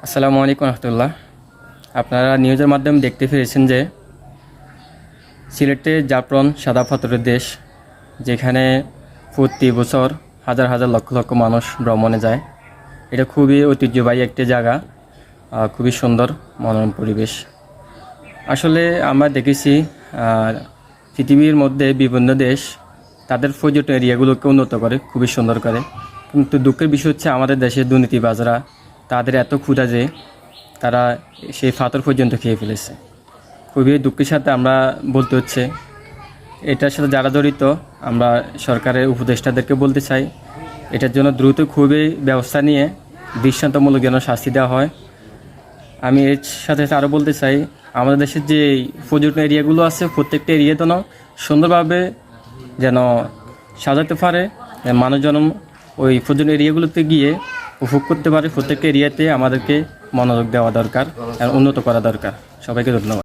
আসসালামু আলাইকুম রহমতুল্লাহ। আপনারা নিউজের মাধ্যমে দেখতে পেরেছেন যে সিলেটে জাফলং সাদা পাথরের দেশ, যেখানে প্রতি বছর হাজার হাজার লক্ষ লক্ষ মানুষ ভ্রমণে যায়। এটা খুবই ঐতিহ্যবাহী একটি জায়গা, খুবই সুন্দর মনোরম পরিবেশ। আসলে আমরা দেখেছি পৃথিবীর মধ্যে বিভিন্ন দেশ তাদের পর্যটন এরিয়াগুলোকে উন্নত করে, খুবই সুন্দর করে। কিন্তু দুঃখের বিষয় হচ্ছে আমাদের দেশের দুর্নীতিবাজরা তাদের এত ক্ষুধা যে তারা সেই পাথর পর্যন্ত খেয়ে ফেলেছে। খুবই দুঃখের সাথে আমরা বলতে হচ্ছে, এটার সাথে যারা জড়িত আমরা সরকারের উপদেষ্টাদেরকে বলতে চাই, এটার জন্য দ্রুত খুবই ব্যবস্থা নিয়ে দৃষ্টান্তমূলক যেন শাস্তি দেওয়া হয়। আমি এর সাথে সাথে আরও বলতে চাই, আমাদের দেশের যে পর্যটন এরিয়াগুলো আছে প্রত্যেকটা এরিয়া যেন সুন্দরভাবে যেন সাজাতে পারে, মানুষজন ওই পর্যটন এরিয়াগুলোতে গিয়ে উপভোগ করতে পারে। প্রত্যেকটা এরিয়াতে আমাদেরকে মনোযোগ দেওয়া দরকার, উন্নত করা দরকার। সবাইকে ধন্যবাদ।